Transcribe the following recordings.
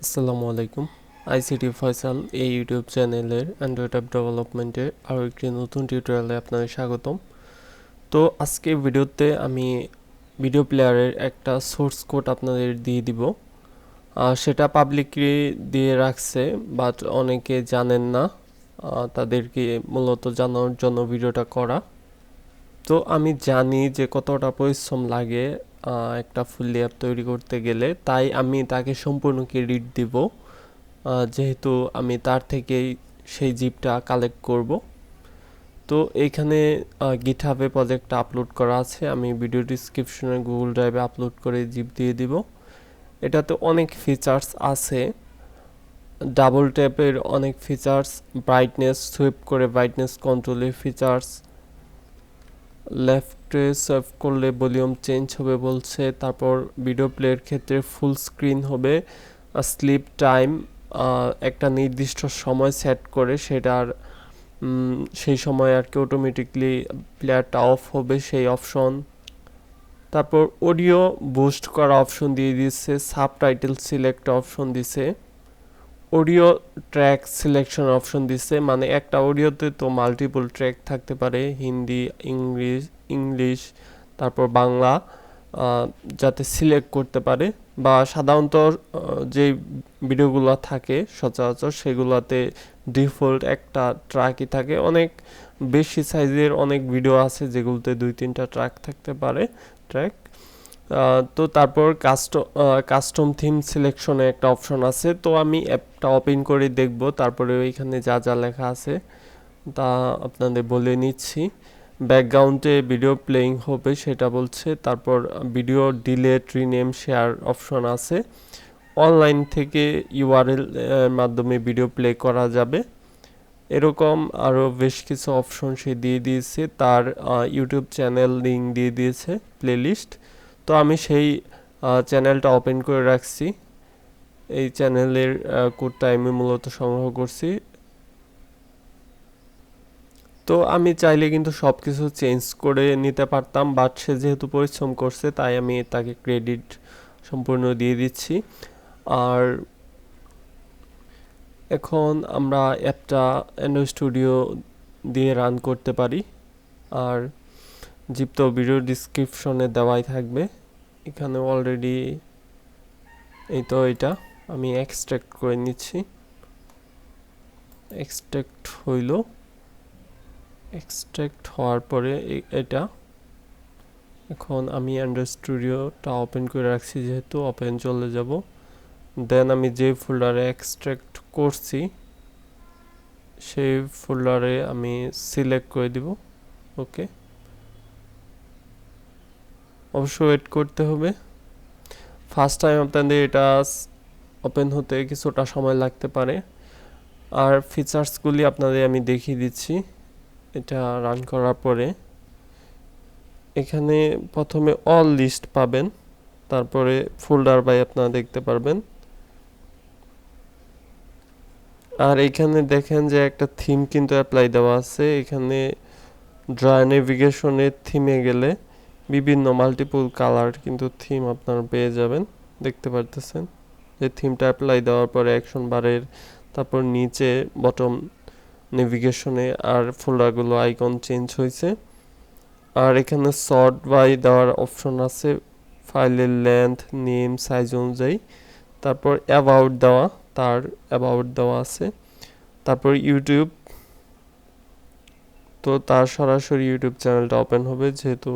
আসসালামু আলাইকুম। আইসিটি ফয়সাল এই ইউটিউব চ্যানেলের অ্যান্ড্রয়েড অ্যাপ ডেভেলপমেন্টের আরও একটি নতুন টিউটোরিয়ালে আপনাদের স্বাগতম। তো আজকে ভিডিওতে আমি ভিডিও প্লেয়ারের একটা সোর্স কোড আপনাদের দিয়ে দিব। সেটা পাবলিকলি দিয়ে রাখছে, বাট অনেকে জানেন না। তাদেরকে মূলত জানানোর জন্য ভিডিওটা করা। তো আমি জানি যে কতটা পরিশ্রম লাগে একটা ফুললি অ্যাপ তৈরি করতে গেলে, তাই আমি তাকে সম্পূর্ণ ক্রেডিট দিব, যেহেতু আমি তার থেকেই সেই জিপটা কালেক্ট করব। তো এইখানে গিটহাবে প্রজেক্টটা আপলোড করা আছে, আমি ভিডিও ডিসক্রিপশনে গুগল ড্রাইভে আপলোড করে জিপ দিয়ে দিব। এটাতে অনেক ফিচার্স আছে, ডাবল ট্যাপের অনেক ফিচার্স, ব্রাইটনেস সুইপ করে ব্রাইটনেস কন্ট্রোলের ফিচার্স, লেফটে সুইপ করলে ভলিউম চেঞ্জ হবে বলছে, তারপর ভিডিও প্লের ক্ষেত্রে ফুল স্ক্রিন হবে, স্লিপ টাইম একটা নির্দিষ্ট সময় সেট করে সেটার সেই সময় আর কি অটোমেটিকলি প্লেয়ারটা অফ হবে সেই অপশন। তারপর অডিও বুস্ট করা অপশন দিয়ে দিচ্ছে, সাবটাইটেল সিলেক্ট অপশন দিছে, অডিও ট্র্যাক সিলেকশন অপশন দিচ্ছে, মানে একটা অডিওতে তো মাল্টিপল ট্র্যাক থাকতে পারে, হিন্দি, ইংলিশ তারপর বাংলা, যাতে সিলেক্ট করতে পারে। বা সাধারণত যে ভিডিওগুলো থাকে সচরাচর সেগুলোতে ডিফল্ট একটা ট্র্যাকই থাকে। অনেক বেশি সাইজের অনেক ভিডিও আছে যেগুলোতে 2-3টা ট্র্যাক থাকতে পারে ট্র্যাক। তো তারপর কাস্টম থিম সিলেকশনে একটা অপশন আছে, তো আমি অ্যাপটা ওপেন করে দেখব, তারপরে ওইখানে যা যা লেখা আছে তা আপনাদের বলে নিচ্ছি। ব্যাকগ্রাউন্ডে ভিডিও প্লেইং হবে সেটা বলছে, তারপর video delete rename share option আছে, অনলাইন থেকে ইউআরএল মাধ্যমে ভিডিও প্লে করা যাবে, এরকম আরও বেশ কিছু অপশন সে দিয়ে দিয়েছে। তার ইউটিউব চ্যানেল লিঙ্ক দিয়ে দিয়েছে, প্লেলিস্ট। তো আমি সেই চ্যানেলটা ওপেন করে রাখছি, এই চ্যানেলের কোডটা আমি মূলত সংগ্রহ করছি। তো আমি চাইলে কিন্তু সব কিছু চেঞ্জ করে নিতে পারতাম, বাট সে যেহেতু পরিশ্রম করছে তাই আমি তাকে ক্রেডিট সম্পূর্ণ দিয়ে দিচ্ছি। আর এখন আমরা অ্যাপটা অ্যান্ড্রয়েড স্টুডিও দিয়ে রান করতে পারি, আর জিপ তো ভিডিও ডিসক্রিপশনে দেওয়াই থাকবে। এখানে অলরেডি এই তো এটা আমি এক্সট্রাক্ট করে নিচ্ছি, এক্সট্রাক্ট হইল, এক্সট্রাক্ট হওয়ার পরে এটা এখন আমি অ্যান্ড্রয়েড স্টুডিওটা ওপেন করে রাখছি, যেহেতু ওপেন চলে যাব। দেন আমি যে ফোল্ডারে এক্সট্রাক্ট করছি সেই ফোল্ডারে আমি সিলেক্ট করে দিব। ওকে, অবশ্যই ওয়েট করতে হবে, ফার্স্ট টাইম আপনাদের এটা ওপেন হতে কিছুটা সময় লাগতে পারে। আর ফিচার্সগুলি আপনাদের আমি দেখিয়ে দিচ্ছি। এটা রান করার পরে এখানে প্রথমে অল লিস্ট পাবেন, তারপরে ফোল্ডার বাই আপনারা দেখতে পারবেন। আর এখানে দেখেন যে একটা থিম কিন্তু অ্যাপ্লাই দেওয়া আছে। এখানে ড্রা নেভিগেশনের থিমে গেলে বিভিন্ন মাল্টিপল কালার কিন্তু থিম আপনারা পেয়ে যাবেন, দেখতে পারতেছেন যে থিমটা অ্যাপ্লাই দেওয়ার পরে অ্যাকশন বারের তারপর নিচে বটম নেভিগেশনে আর ফোল্ডারগুলো আইকন চেঞ্জ হয়েছে। আর এখানে সর্ট বাই দেওয়ার অপশন আছে, ফাইলের লেন্থ, নেম, সাইজ অনুযায়ী। তারপর অ্যাবাউট দেওয়া, তার অ্যাবাউট দেওয়া আছে। তারপর ইউটিউব, তো তার সরাসরি ইউটিউব চ্যানেলটা ওপেন হবে, যেহেতু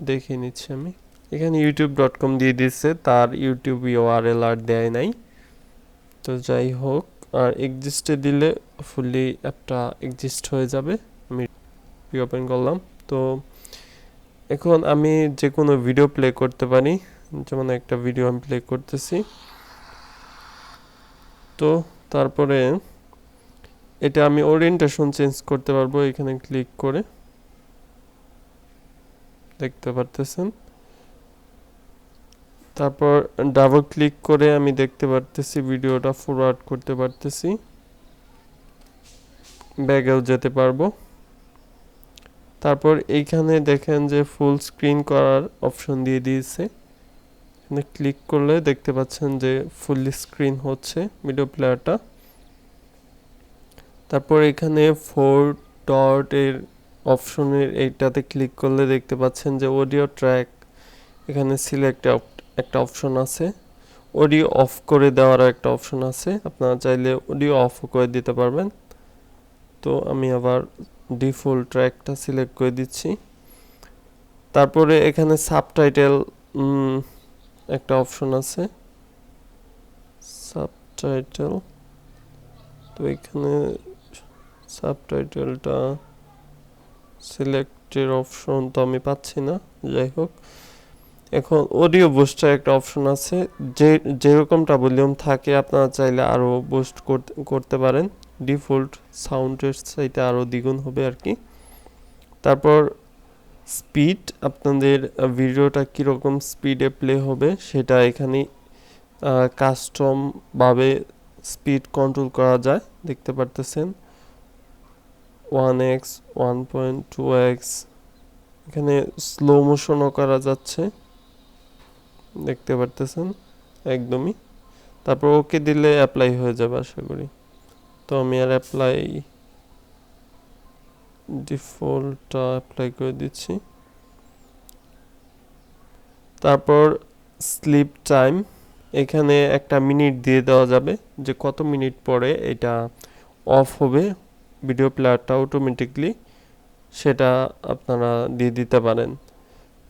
দেখিয়ে নিচ্ছি আমি। এখানে youtube.com দিয়ে দিচ্ছে, তার ইউটিউব ইউআরএল আর দেয় নাই। তো যাই হোক, আর এক্সিস্টে দিলে ফুললি অ্যাপটা এক্সিস্ট হয়ে যাবে। আমি রিওপেন করলাম। তো এখন আমি যে কোনো ভিডিও প্লে করতে পারি, যেমন একটা ভিডিও আমি প্লে করতেছি। তো তারপরে এটা আমি ওরিয়েন্টেশন চেঞ্জ করতে পারবো, এখানে ক্লিক করে দেখতে পারতেছেন। তারপর ডাবল ক্লিক করে আমি দেখতে পারতেছি ভিডিওটা ফরওয়ার্ড করতে পারতেছি, ব্যাগেও যেতে পারবো। তারপর এইখানে দেখেন যে ফুল স্ক্রিন করার অপশন দিয়ে দিয়েছে, এখানে ক্লিক করলে দেখতে পাচ্ছেন যে ফুললি স্ক্রিন হচ্ছে ভিডিও প্লেয়ারটা। তারপর এখানে 4 ডট এর অপশনের এইটাতে ক্লিক করলে দেখতে পাচ্ছেন যে অডিও ট্র্যাক, এখানে সিলেক্ট একটা অপশন আছে, অডিও অফ করে দেওয়ার একটা অপশন আছে, আপনারা চাইলে অডিও অফও করে দিতে পারবেন। তো আমি আবার ডিফল্ট ট্র্যাকটা সিলেক্ট করে দিচ্ছি। তারপরে এখানে সাবটাইটেল একটা অপশন আছে, সাবটাইটেল। তো এখানে সাবটাইটেলটা সিলেক্টের অপশন তো আমি পাচ্ছি না, যাই হোক। এখন অডিও বুস্টার একটা অপশন আছে, যেরকমটা ভলিউম থাকে আপনারা চাইলে আরও বুস্ট করতে পারেন, ডিফল্ট সাউন্ডের চাইতে আরও দ্বিগুণ হবে আর কি। তারপর স্পিড, আপনাদের ভিডিওটা কীরকম স্পিডে প্লে হবে সেটা এখানে কাস্টমভাবে স্পিড কন্ট্রোল করা যায়, দেখতে পারতেছেন 1x 1.2x, এখানে স্লো মোশনও করা যাচ্ছে, দেখতে পারতেছেন একদমই। তারপর ওকে দিলে অ্যাপ্লাই হয়ে যাবে আশা করি। তো আমি আর অ্যাপ্লাই, ডিফল্টটা অ্যাপ্লাই করে দিচ্ছি। তারপর স্লিপ টাইম, এখানে একটা মিনিট দিয়ে দেওয়া যাবে যে কত মিনিট পরে এটা অফ হবে ভিডিও প্লেয়ারটা অটোমেটিকলি, সেটা আপনারা দিয়ে দিতে পারেন।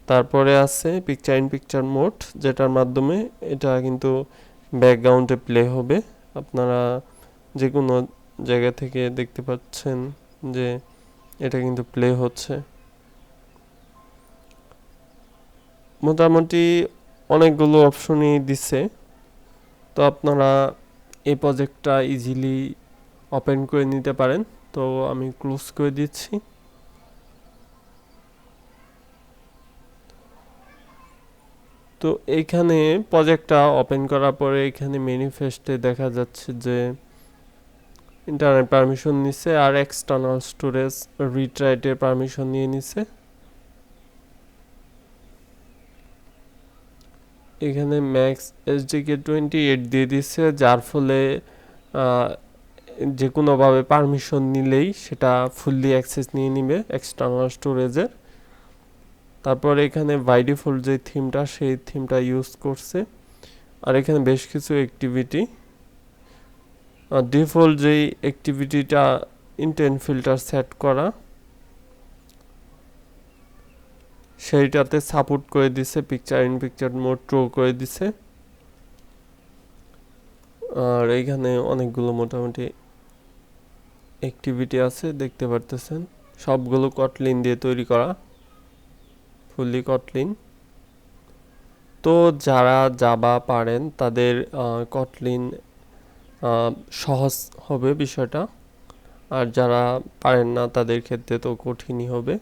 তারপরে আছে পিকচার ইন পিকচার মোড, যেটার মাধ্যমে এটা কিন্তু ব্যাকগ্রাউন্ডে প্লে হবে, আপনারা যে কোনো জায়গা থেকে দেখতে পাচ্ছেন যে এটা কিন্তু প্লে হচ্ছে। মোটামুটি অনেকগুলো অপশনই দিছে, তো আপনারা এই প্রজেক্টটা ইজিলি ওপেন করে নিতে পারেন। তো আমি ক্লোজ করে দিচ্ছি। তো এইখানে প্রজেক্টটা ওপেন করার পরে এখানে ম্যানিফেস্টে দেখা যাচ্ছে যে ইন্টারনেট পারমিশন নিছে আর এক্সটার্নাল স্টোরেজ রিড রাইটের পারমিশন নিয়ে নিছে। এখানে ম্যাক্স এসডিকে 28 দিয়ে দিচ্ছে, যার ফলে যে কোনোভাবে পারমিশন নিলেই সেটা ফুললি অ্যাক্সেস নিয়ে নিবে এক্সটার্নাল স্টোরেজের। তারপর এখানে বাই ডিফল্ট যে থিমটা সেই থিমটা ইউজ করছে। আর এখানে বেশ কিছু অ্যাক্টিভিটি, ডিফল্ট যেই অ্যাক্টিভিটিটা ইনটেন্ট ফিল্টার সেট করা সেইটাতে সাপোর্ট করে দিছে, পিকচার ইন পিকচার মোড ট্রো করে দিছে। আর এইখানে অনেকগুলো মোটামুটি অ্যাক্টিভিটি আছে, দেখতে পারতেছেন সবগুলো কটলিন দিয়ে তৈরি করা, ফুললি কটলিন। তো যারা জাভা পারেন তাদের কটলিন সহজ হবে বিষয়টা, আর যারা পারেন না তাদের ক্ষেত্রে তো কঠিনই হবে।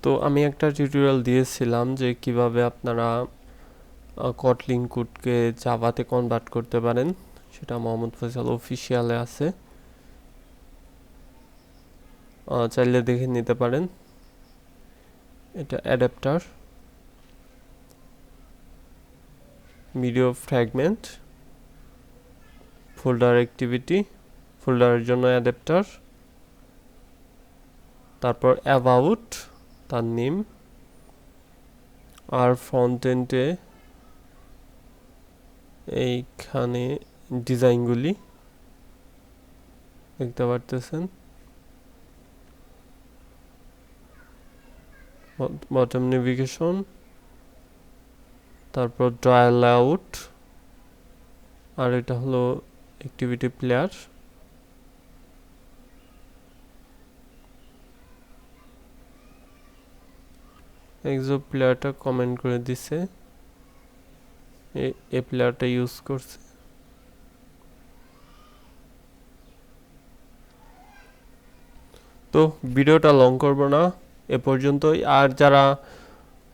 তো আমি একটা টিউটোরিয়াল দিয়েছিলাম যে কিভাবে আপনারা কটলিন কোডকে জাভাতে কনভার্ট করতে পারেন, সেটা মোহাম্মদ ফয়সাল অফিসিয়ালে আছে, চাইলে দেখে নিতে পারেন। এটা adapter, video fragment, folder activity, ফোল্ডারের জন্য অ্যাডাপ্টার, তারপর অ্যাবাউট তার নেম, আর ফ্রন্ট এন্ডে এইখানে ডিজাইনগুলি দেখতে পারতেছেন, বটম নেভিগেশন, তারপর ড্রায়াল লেআউট, আর এটা হলো অ্যাক্টিভিটি প্লেয়ার। এক্সো প্লেয়ারটা কমেন্ট করে দিছে, এই প্লেয়ারটা ইউজ করছে। তো ভিডিওটা লং করব না, এ পর্যন্তই। আর যারা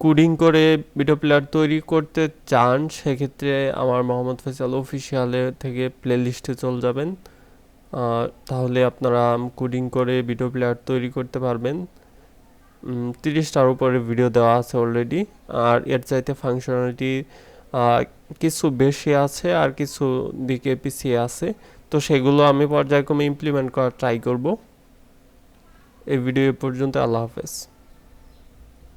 কোডিং করে ভিডিও প্লেয়ার তৈরি করতে চান সেক্ষেত্রে আমার মোহাম্মদ ফয়সাল অফিসিয়ালে থেকে প্লে লিস্টে চলে যাবেন, তাহলে আপনারা কোডিং করে ভিডিও প্লেয়ার তৈরি করতে পারবেন। 30টার উপরে ভিডিও দেওয়া আছে অলরেডি। আর এর চাইতে ফাংশনালিটি কিছু বেশি আছে আর কিছু দিকে পিছিয়ে আছে, তো সেগুলো আমি পর্যায়ক্রমে ইমপ্লিমেন্ট করার ট্রাই করব। এই ভিডিও পর্যন্ত, আল্লাহ হাফেজ।